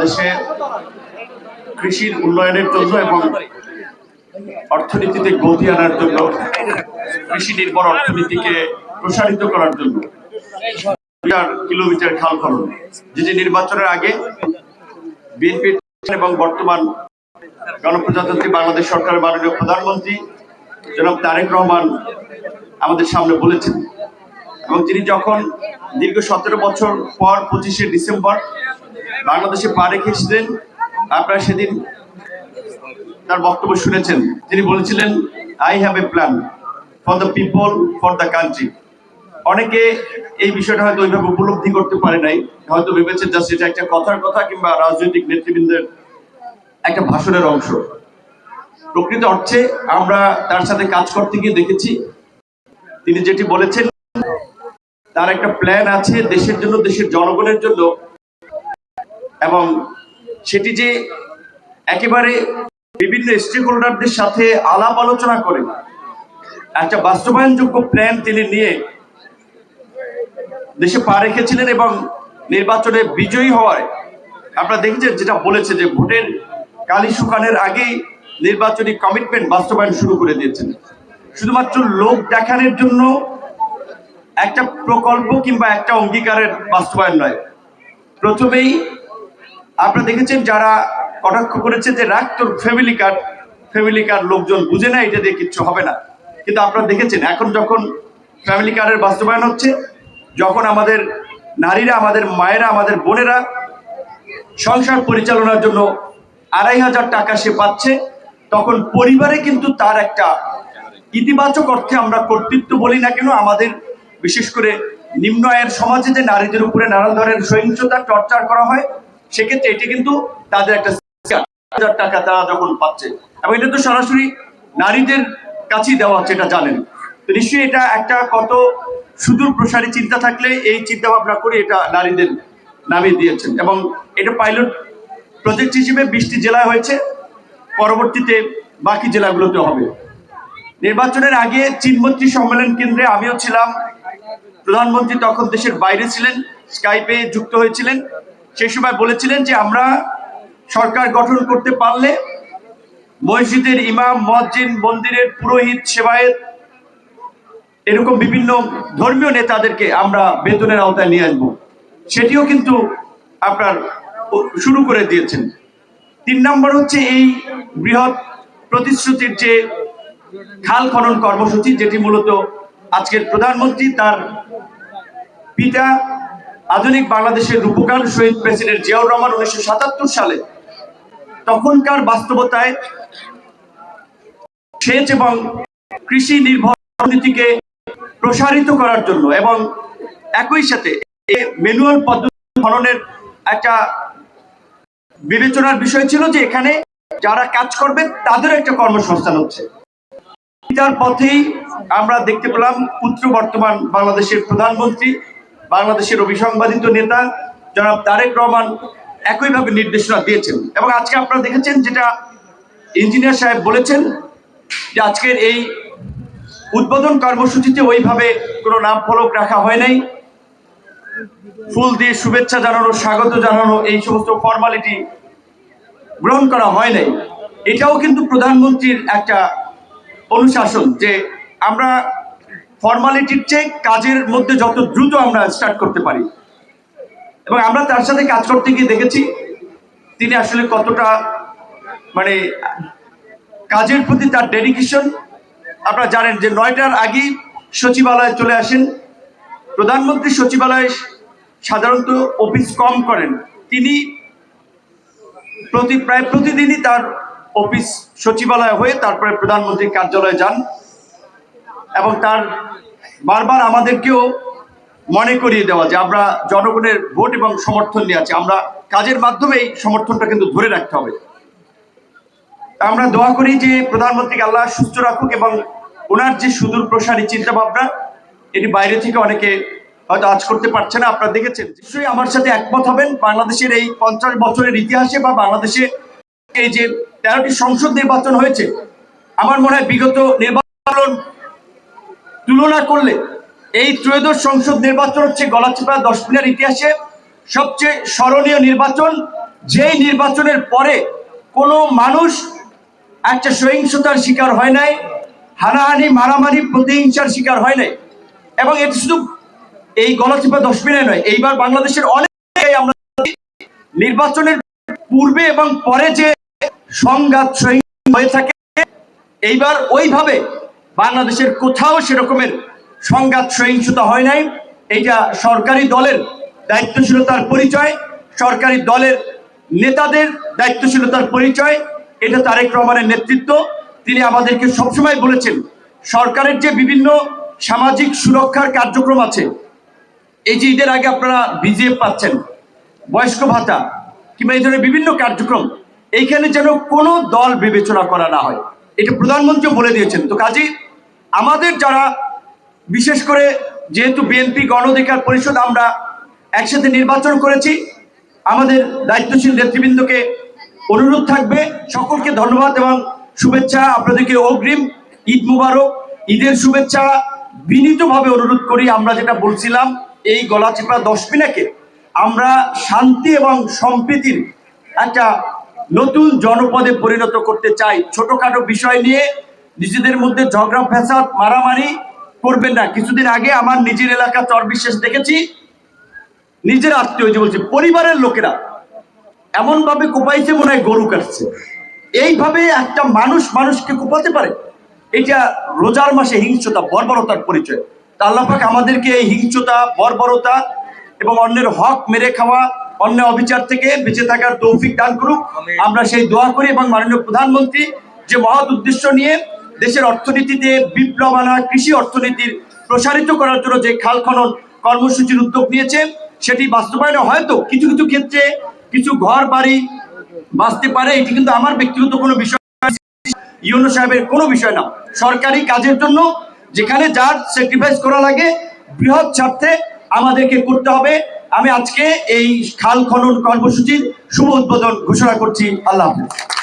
বাংলাদেশে কৃষির উন্নয়নের জন্য এবং অর্থনীতিতে গতি আনার জন্য, কৃষি নির্ভর অর্থনীতিকে প্রসারিত করার জন্য কিলোমিটার খাল খনন, যেটি নির্বাচনের আগে বিএনপি এবং বর্তমান গণপ্রজাতন্ত্রী বাংলাদেশ সরকারের মাননীয় প্রধানমন্ত্রী জনাব তারেক রহমান আমাদের সামনে বলেছেন। এবং তিনি যখন দীর্ঘ 17 বছর পর 25শে ডিসেম্বর বাংলাদেশে পা রেখেছিলেন, আপনারা সেদিন তার বক্তব্য শুনেছেন। তিনি বলেছিলেন, I have a plan for the people, for the country. অনেকে এই বিষয়টা হয়তো ওইভাবে উপলব্ধি করতে পারে নাই, হয়তো ভেবেছেন যে সেটা একটা কথার কথা কিংবা রাজনৈতিক নেতৃবৃন্দের একটা ভাষণের অংশ। প্রকৃত অর্থে আমরা তার সাথে কাজ করতে গিয়ে দেখেছি তিনি যেটি বলেছেন তার একটা প্ল্যান আছে দেশের জন্য, দেশের জনগণের জন্য, এবং সেটি যে একেবারে বিভিন্ন স্টেক হোল্ডারদের সাথে আলাপ আলোচনা করে একটা বাস্তবায়নযোগ্য প্ল্যান তিনি নিয়ে দেশে পা রেখেছিলেন। এবং নির্বাচনে বিজয়ী হওয়ায় আপনারা দেখেছেন যেটা বলেছে যে ভোটের কালি শুকানোর আগেই নির্বাচনী কমিটমেন্ট বাস্তবায়ন শুরু করে দিয়েছেন। শুধুমাত্র লোক দেখানোর জন্য একটা প্রকল্প কিংবা একটা অঙ্গীকারের বাস্তবায়ন নয়। প্রথমেই আপনারা দেখেছেন যারা কটাক্ষ করেছে যে রাখ তোর ফ্যামিলি কার্ড লোকজন বুঝে না, এটা দিয়ে কিচ্ছু হবে না। কিন্তু আপনারা দেখেছেন এখন যখন ফ্যামিলি কার্ডের বাস্তবায়ন হচ্ছে, যখন আমাদের নারীরা, আমাদের মায়েরা, আমাদের বোনেরা সংসার পরিচালনার জন্য 2500 টাকা সে পাচ্ছে, তখন পরিবারে কিন্তু তার একটা ইতিবাচক অর্থে আমরা কর্তৃত্ব বলি না কেন, আমাদের বিশেষ করে নিম্ন আয়ের সমাজে যে নারীদের উপরে নানা ধরনের সহিংসতা টর্চার করা হয়, সেক্ষেত্রে এটি কিন্তু তাদের একটা 1000 টাকা তারা যখন পাচ্ছে, এবং এটা তো সরাসরি নারীদের কাছেই দেওয়া হচ্ছে, এটা জানেন তো নিশ্চয়ই। এটা একটা কত সুদূর প্রসারী চিন্তা থাকলে এই চিন্তা ভাবনা করে এটা নারীদের নামে দিয়েছেন। এবং এটা পাইলট প্রজেক্ট হিসেবে 20টি জেলায় হয়েছে, পরবর্তীতে বাকি জেলাগুলোতে হবে। নির্বাচনের আগে চীনমন্ত্রী সম্মেলন কেন্দ্রে আমিও ছিলাম, প্রধানমন্ত্রী তখন দেশের বাইরে ছিলেন, স্কাইপে যুক্ত হয়েছিলেন। সেই সময় বলেছিলেন যে আমরা সরকার গঠন করতে পারলে মসজিদের ইমাম, মুয়াজ্জিন, মন্দিরের পুরোহিত, সেবায়েত, এরকম বিভিন্ন ধর্মীয় নেতাদেরকে আমরা বেতনের আওতায় নিয়ে আসবো। সেটিও কিন্তু আপনার শুরু করে দিয়েছেন। 3 নম্বর হচ্ছে এই বৃহৎ প্রতিশ্রুতির যে খাল খনন কর্মসূচি, যেটি মূলত আজকের প্রধানমন্ত্রী তার পিতা আধুনিক বাংলাদেশের রূপকার শহীদ প্রেসিডেন্ট জিয়াউর রহমান 1977 সালে তখনকার বাস্তবতায় সেচ এবং কৃষি নির্ভর অর্থনীতিকে প্রসারিত করার জন্য, এবং একই সাথে ম্যানুয়াল পদ্ধতি খননের একটা বিবেচনার বিষয় ছিল যে এখানে যারা কাজ করবে তাদের একটা কর্মসংস্থান হচ্ছে। তার পথেই আমরা দেখতে পেলাম পুত্র বর্তমান বাংলাদেশের প্রধানমন্ত্রী, বাংলাদেশের অবিসংবাদিত নেতা জনাব তারেক রহমান একইভাবে নির্দেশনা দিয়েছেন। এবং আজকে আপনারা দেখেছেন যেটা ইঞ্জিনিয়ার সাহেব বলেছেন যে আজকের এই উদ্বোধন কর্মসূচিতে ওইভাবে কোনো নাম ফলক রাখা হয় নাই, ফুল দিয়ে শুভেচ্ছা জানানো, স্বাগত জানানো, এই সমস্ত ফর্মালিটি গ্রহণ করা হয় নাই। এটাও কিন্তু প্রধানমন্ত্রীর একটা অনুশাসন যে আমরা ফর্মালিটির চেয়ে কাজের মধ্যে যত দ্রুত আমরা স্টার্ট করতে পারি। এবং আমরা তার সাথে কাজ করতে গিয়ে দেখেছি তিনি আসলে কতটা মানে কাজের প্রতি তার ডেডিকেশন। আপনারা জানেন যে 9টার আগেই সচিবালয়ে চলে আসেন। প্রধানমন্ত্রী সচিবালয়ে সাধারণত অফিস কম করেন, তিনি প্রায় প্রতিদিনই তার অফিস সচিবালয় হয়ে তারপরে প্রধানমন্ত্রীর কার্যালয়ে যান। এবং তার বারবার আমাদেরকেও মনে করিয়ে দেওয়া যে আমরা জনগণের ভোট এবং সমর্থন নিয়ে আছি, আমরা কাজের মাধ্যমেই সমর্থনটা কিন্তু ধরে রাখতে হবে। আমরা দোয়া করি যে প্রধানমন্ত্রীকে আল্লাহ সুস্থ রাখুক, এবং ওনার যে সুদূর প্রসারী চিন্তা ভাবনা, এটি বাইরে থেকে অনেকে হয়তো আজ করতে পারছে না। আপনারা দেখেছেন, নিশ্চয়ই আমার সাথে একমত হবেন, বাংলাদেশের এই 50 বছরের ইতিহাসে বা বাংলাদেশে এই যে 13টি সংসদ নির্বাচন হয়েছে, আমার মনে হয় বিগত নির্বাচন তুলনা করলে এই ত্রয়োদশ সংসদ নির্বাচন হচ্ছে গলাচিপা 10 দিনের ইতিহাসে সবচেয়ে স্মরণীয় নির্বাচন, যেই নির্বাচনের পরে কোনো মানুষ একটা সহিংসতার শিকার হয় নাই, হানাহানি মারামারি প্রতিহিংসার শিকার হয় নাই। এবং এটা শুধু এই গলাচিপা দশমিনে নয়, এইবার বাংলাদেশের অনেক আমরা নির্বাচনের পূর্বে এবং পরে যে সংঘাত সহিংসতা হয়ে থাকে, এইবার ওইভাবে বাংলাদেশের কোথাও সেরকমের সংঘাত সহিংসতা হয় নাই। এটা সরকারি দলের দায়িত্বশীলতার পরিচয়, সরকারি দলের নেতাদের দায়িত্বশীলতার পরিচয়। এটা তারেক রহমানের নেতৃত্ব। তিনি আমাদেরকে সবসময় বলেছেন সরকারের যে বিভিন্ন সামাজিক সুরক্ষার কার্যক্রম আছে, এই যে ঈদের আগে আপনারা বিজিএফ পাচ্ছেন, বয়স্ক ভাতা কিংবা এই ধরনের বিভিন্ন কার্যক্রম, এইখানে যেন কোনো দল বিবেচনা করা না হয়, এটা প্রধানমন্ত্রী বলে দিয়েছেন। তো কাজেই আমাদের যারা বিশেষ করে যেহেতু বিএনপি গণ অধিকার পরিষদ আমরা একসাথে নির্বাচন করেছি, আমাদের দায়িত্বশীল নেতৃবৃন্দকে অনুরোধ থাকবে, সকলকে ধন্যবাদ এবং শুভেচ্ছা, আপনাদেরকে অগ্রিম ঈদ মুবারক, ঈদের শুভেচ্ছা বিনীতভাবে অনুরোধ করি। আমরা যেটা বলছিলাম, এই গলাচিপা দশমিনাকে আমরা শান্তি এবং সম্প্রীতির একটা নতুন জনপদে পরিণত করতে চাই। ছোটখাটো বিষয় নিয়ে নিজেদের মধ্যে ঝগড়া ফ্যাসাদ মারামারি করবেন না। কিছুদিন আগে আমার নিজের এলাকা চরবিশেষ দেখেছি, নিজের আত্মীয় যে বলছে পরিবারের লোকেরা এমন ভাবে কোপাইছে মনে হয় গরু কাটছে। এইভাবে একটা মানুষ মানুষকে কোপাতে পারে? এটা রোজার মাসে হিংস্রতা বর্বরতার পরিচয়। তা আল্লাহ পাক আমাদেরকে এই হিংস্রতা বর্বরতা এবং অন্যের হক মেরে খাওয়া অন্য অবিচার থেকে বেঁচে থাকার তৌফিক দান করুক, আমরা সেই দোয়া করি। এবং মাননীয় প্রধানমন্ত্রী যে মহৎ উদ্দেশ্য নিয়ে দেশের অর্থনীতিতে বিপ্লব আনা, কৃষি অর্থনীতির প্রসারিত করার জন্য যে খাল খনন কর্মসূচির উদ্যোগ নিয়েছে, সেটি বাস্তবায়নে হয়তো কিছু কিছু ক্ষেত্রে কিছু ঘর বাড়ি বাঁচতে পারে। এটি কিন্তু আমার ব্যক্তিগত কোনো বিষয়, ইউনূস সাহেবের কোনো বিষয় না। সরকারি কাজের জন্য যেখানে যার স্যাক্রিফাইস করা লাগে বৃহৎ স্বার্থে আমাদেরকে করতে হবে। আমি আজকে এই খাল খনন কর্মসূচির শুভ উদ্বোধন ঘোষণা করছি। আল্লাহ হাফেজ।